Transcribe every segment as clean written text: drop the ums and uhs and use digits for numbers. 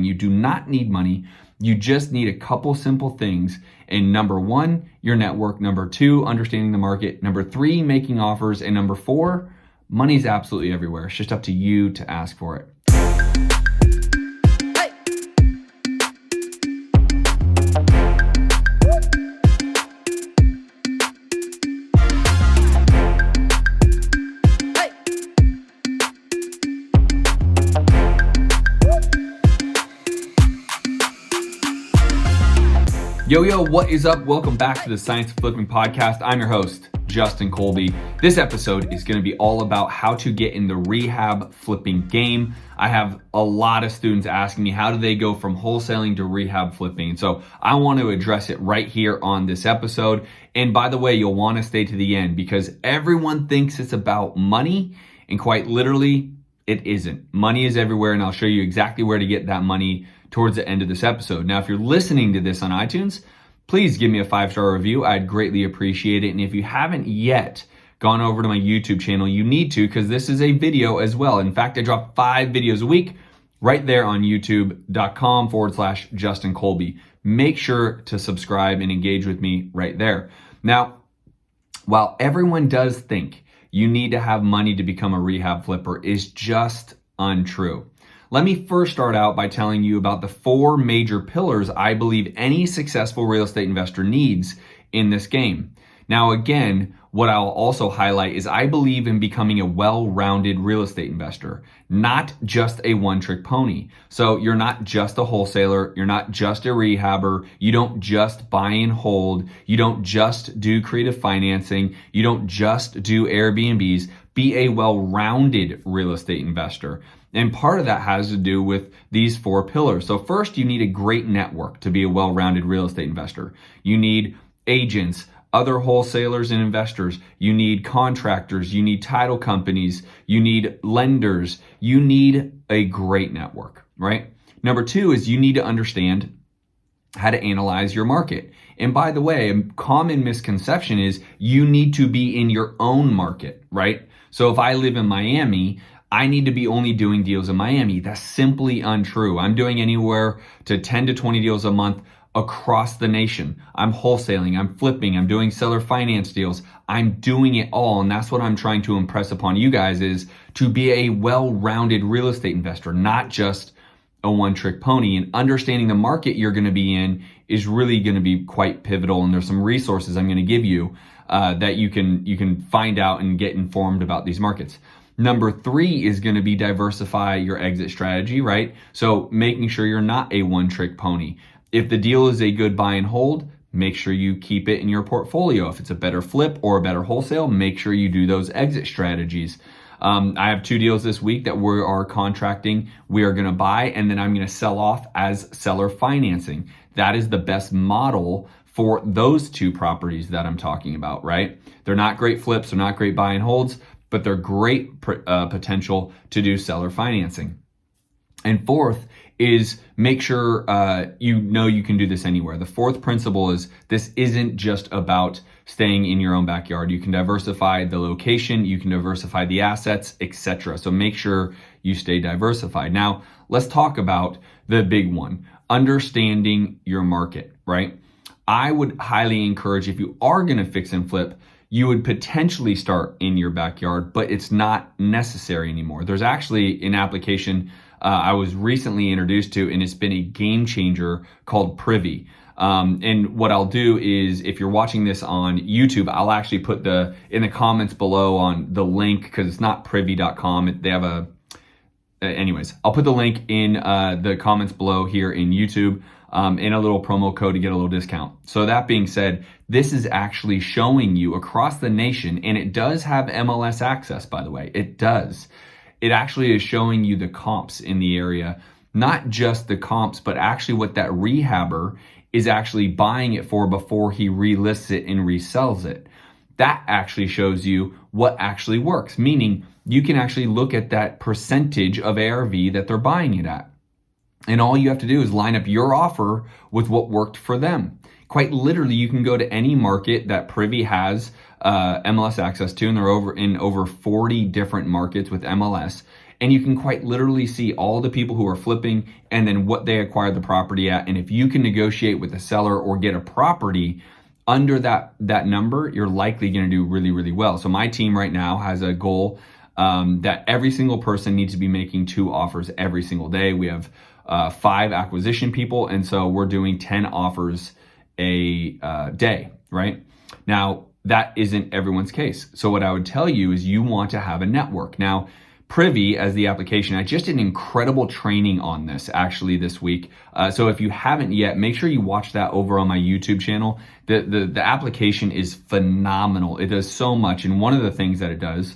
You do not need money. You just need a couple simple things. And number one, your network. Number two, understanding the market. Number three, making offers. And number four, money's absolutely everywhere. It's just up to you to ask for it. Yo, what is up? Welcome back to the Science of Flipping podcast. I'm your host, Justin Colby. This episode is going to be all about how to get in the rehab flipping game. I have a lot of students asking me, how do they go from wholesaling to rehab flipping? So I want to address it right here on this episode. And by the way, you'll want to stay to the end because everyone thinks it's about money, and quite literally, it isn't. Money is everywhere, and I'll show you exactly where to get that money towards the end of this episode. Now, if you're listening to this on iTunes, please give me a 5-star review. I'd greatly appreciate it. And if you haven't yet gone over to my YouTube channel, you need to, because this is a video as well. In fact, I drop 5 videos a week right there on youtube.com/Justin Colby. Make sure to subscribe and engage with me right there. Now, while everyone does think you need to have money to become a rehab flipper, is just untrue. Let me first start out by telling you about the 4 major pillars I believe any successful real estate investor needs in this game. Now, again, what I'll also highlight is I believe in becoming a well-rounded real estate investor, not just a one-trick pony. So you're not just a wholesaler, you're not just a rehabber, you don't just buy and hold, you don't just do creative financing, you don't just do Airbnbs. Be a well-rounded real estate investor. And part of that has to do with these 4 pillars. So first, you need a great network to be a well-rounded real estate investor. You need agents, other wholesalers and investors. You need contractors. You need title companies. You need lenders. You need a great network, right? Number 2 is you need to understand how to analyze your market. And by the way, a common misconception is you need to be in your own market, right? So if I live in Miami, I need to be only doing deals in Miami. That's simply untrue. I'm doing anywhere to 10 to 20 deals a month across the nation. I'm wholesaling, I'm flipping, I'm doing seller finance deals. I'm doing it all. And that's what I'm trying to impress upon you guys, is to be a well-rounded real estate investor, not just a one-trick pony. And understanding the market you're going to be in is really going to be quite pivotal. And there's some resources I'm going to give you that you can find out and get informed about these markets. Number 3 is going to be diversify your exit strategy, right? So making sure you're not a one-trick pony. If the deal is a good buy and hold, make sure you keep it in your portfolio. If it's a better flip or a better wholesale, make sure you do those exit strategies. I have 2 deals this week that we are contracting. We are going to buy, and then I'm going to sell off as seller financing. That is the best model for those 2 properties that I'm talking about, right? They're not great flips, they're not great buy and holds, but they're great potential to do seller financing. And 4th is make sure you know you can do this anywhere. The 4th principle is this isn't just about staying in your own backyard. You can diversify the location, you can diversify the assets, etc. So make sure you stay diversified. Now, let's talk about the big one, understanding your market, right? I would highly encourage, if you are going to fix and flip, you would potentially start in your backyard, but it's not necessary anymore. There's actually an application I was recently introduced to, and it's been a game changer, called Privy. And what I'll do is, if you're watching this on YouTube, I'll actually put in the comments below on the link, because it's not privy.com. They have anyways, I'll put the link in the comments below here in YouTube. And a little promo code to get a little discount. So that being said, this is actually showing you across the nation, and it does have MLS access, by the way. It does. It actually is showing you the comps in the area, not just the comps, but actually what that rehabber is actually buying it for before he relists it and resells it. That actually shows you what actually works, meaning you can actually look at that percentage of ARV that they're buying it at. And all you have to do is line up your offer with what worked for them. Quite literally, you can go to any market that Privy has MLS access to, and they're in over 40 different markets with MLS. And you can quite literally see all the people who are flipping and then what they acquired the property at. And if you can negotiate with the seller or get a property under that number, you're likely going to do really, really well. So my team right now has a goal that every single person needs to be making 2 offers every single day. We have 5 acquisition people, and so we're doing 10 offers a day, right? Now, that isn't everyone's case. So what I would tell you is you want to have a network. Now, 𝐓𝐿 as the application, I just did an incredible training on this actually this week. So if you haven't yet, make sure you watch that over on my YouTube channel. The application is phenomenal. It does so much. And one of the things that it does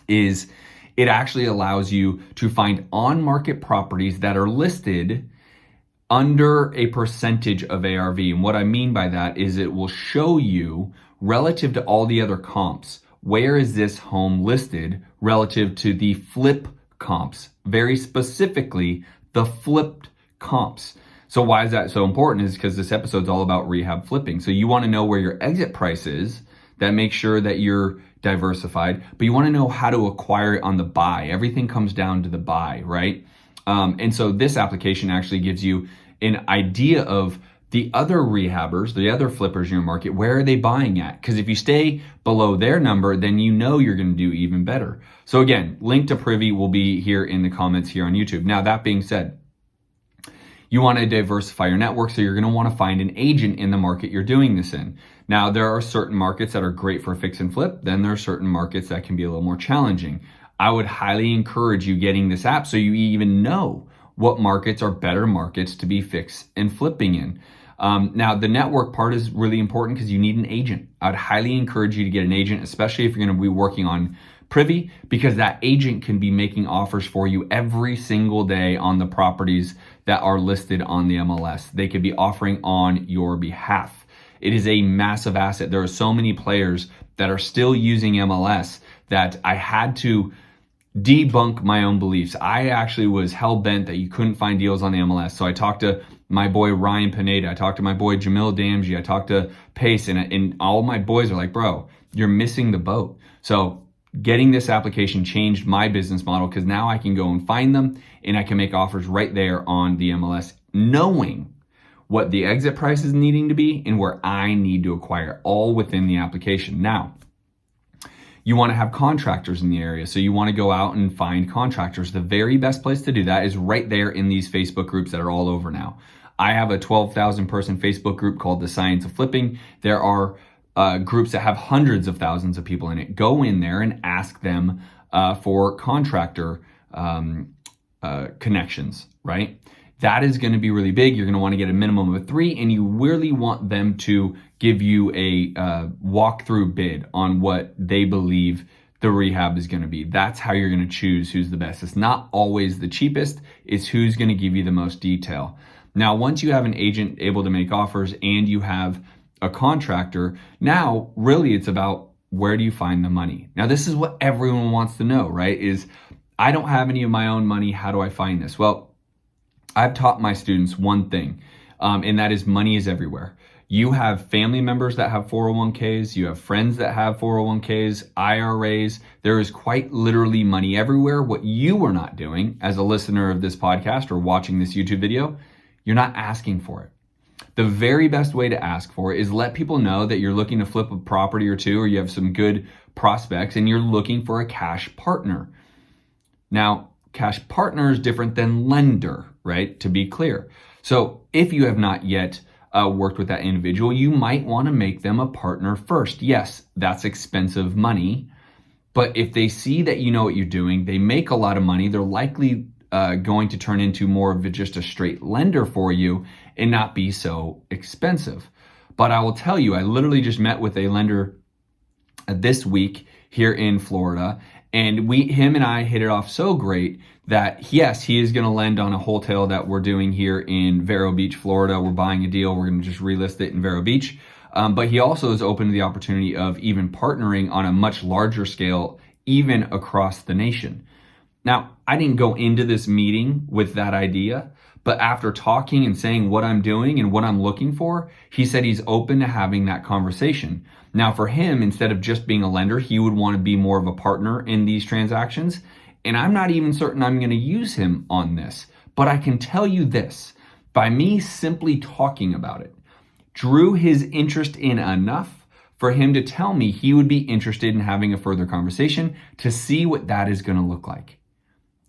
is it actually allows you to find on-market properties that are listed under a percentage of ARV. And what I mean by that is it will show you relative to all the other comps, where is this home listed relative to the flip comps, very specifically the flipped comps. So why is that so important is because this episode's all about rehab flipping. So you want to know where your exit price is. That makes sure that you're diversified, but you want to know how to acquire it on the buy. Everything comes down to the buy, right? And so this application actually gives you an idea of the other rehabbers, the other flippers in your market, where are they buying at? Because if you stay below their number, then you know you're going to do even better. So again, link to 𝐓𝐿 will be here in the comments here on YouTube. Now, that being said, you want to diversify your network, so you're going to want to find an agent in the market you're doing this in. Now, there are certain markets that are great for fix and flip. Then there are certain markets that can be a little more challenging. I would highly encourage you getting this app so you even know what markets are better markets to be fix and flipping in. Now, the network part is really important because you need an agent. I'd highly encourage you to get an agent, especially if you're going to be working on 𝐓𝐿, because that agent can be making offers for you every single day on the properties that are listed on the MLS. They could be offering on your behalf. It is a massive asset. There are so many players that are still using MLS that I had to debunk my own beliefs. I actually was hell-bent that you couldn't find deals on the MLS. So I talked to my boy Ryan Pineda, I talked to my boy Jamil Damji, I talked to Pace, and all my boys are like, bro, you're missing the boat. So getting this application changed my business model because now I can go and find them and I can make offers right there on the MLS, knowing what the exit price is needing to be and where I need to acquire, all within the application. Now, you want to have contractors in the area. So you want to go out and find contractors. The very best place to do that is right there in these Facebook groups that are all over now. I have a 12,000 person Facebook group called The Science of Flipping. There are groups that have hundreds of thousands of people in it. Go in there and ask them for contractor connections, right? That is going to be really big. You're going to want to get a minimum of 3, and you really want them to give you a walkthrough bid on what they believe the rehab is going to be. That's how you're going to choose who's the best. It's not always the cheapest. It's who's going to give you the most detail. Now, once you have an agent able to make offers and you have a contractor, now really it's about where do you find the money? Now, this is what everyone wants to know, right? Is I don't have any of my own money. How do I find this? Well, I've taught my students one thing, and that is money is everywhere. You have family members that have 401ks, you have friends that have 401ks, IRAs. There is quite literally money everywhere. What you are not doing as a listener of this podcast or watching this YouTube video, you're not asking for it. The very best way to ask for it is let people know that you're looking to flip a property or two, or you have some good prospects and you're looking for a cash partner. Now, cash partner is different than lender, right? To be clear. So if you have not yet worked with that individual, you might want to make them a partner first. Yes, that's expensive money, but if they see that you know what you're doing, they make a lot of money, they're likely going to turn into more of just a straight lender for you and not be so expensive. But I will tell you, I literally just met with a lender this week here in Florida, and him and I hit it off so great that yes, he is going to lend on a hotel that we're doing here in Vero Beach, Florida. We're buying a deal. We're going to just relist it in Vero Beach. But he also is open to the opportunity of even partnering on a much larger scale, even across the nation. Now, I didn't go into this meeting with that idea, but after talking and saying what I'm doing and what I'm looking for, he said he's open to having that conversation. Now, for him, instead of just being a lender, he would want to be more of a partner in these transactions. And I'm not even certain I'm going to use him on this. But I can tell you this, by me simply talking about it, drew his interest in enough for him to tell me he would be interested in having a further conversation to see what that is going to look like.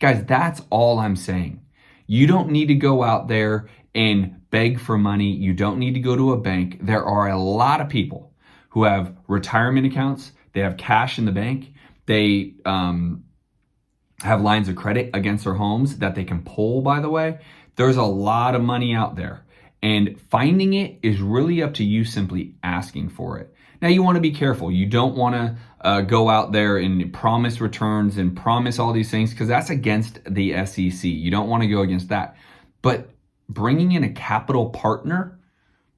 Guys, that's all I'm saying. You don't need to go out there and beg for money. You don't need to go to a bank. There are a lot of people who have retirement accounts. They have cash in the bank. They have lines of credit against their homes that they can pull, by the way. There's a lot of money out there. And finding it is really up to you simply asking for it. Now, you want to be careful. You don't want to go out there and promise returns and promise all these things because that's against the SEC. You don't want to go against that. But bringing in a capital partner,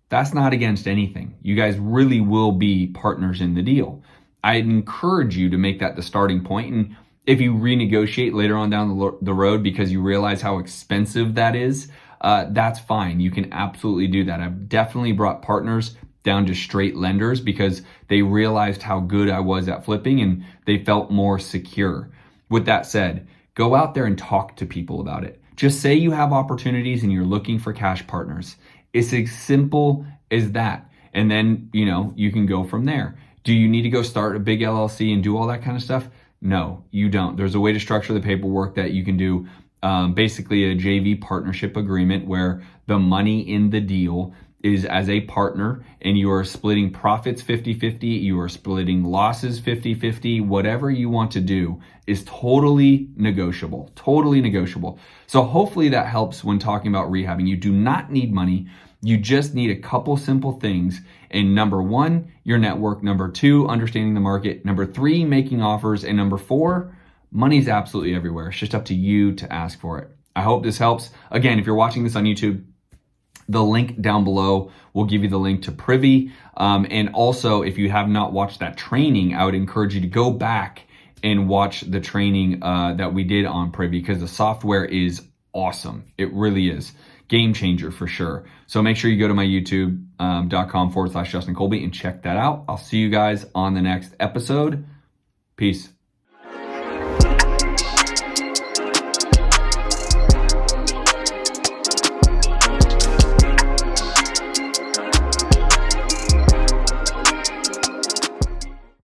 that's not against anything. You guys really will be partners in the deal. I'd encourage you to make that the starting point. And if you renegotiate later on down the road because you realize how expensive that is, that's fine. You can absolutely do that. I've definitely brought partners down to straight lenders because they realized how good I was at flipping and they felt more secure. With that said, go out there and talk to people about it. Just say you have opportunities and you're looking for cash partners. It's as simple as that. And then, you can go from there. Do you need to go start a big LLC and do all that kind of stuff? No, you don't. There's a way to structure the paperwork that you can do. Basically a JV partnership agreement where the money in the deal is as a partner and you are splitting profits 50-50, you are splitting losses 50-50, whatever you want to do is totally negotiable, So hopefully that helps when talking about rehabbing. You do not need money. You just need a couple simple things. And number one, your network. Number two, understanding the market. Number three, making offers. And number four, money's absolutely everywhere. It's just up to you to ask for it. I hope this helps. Again, if you're watching this on YouTube, the link down below will give you the link to Privy. And also, if you have not watched that training, I would encourage you to go back and watch the training that we did on Privy because the software is awesome. It really is. Game changer for sure. So make sure you go to my youtube.com/Justin Colby and check that out. I'll see you guys on the next episode. Peace.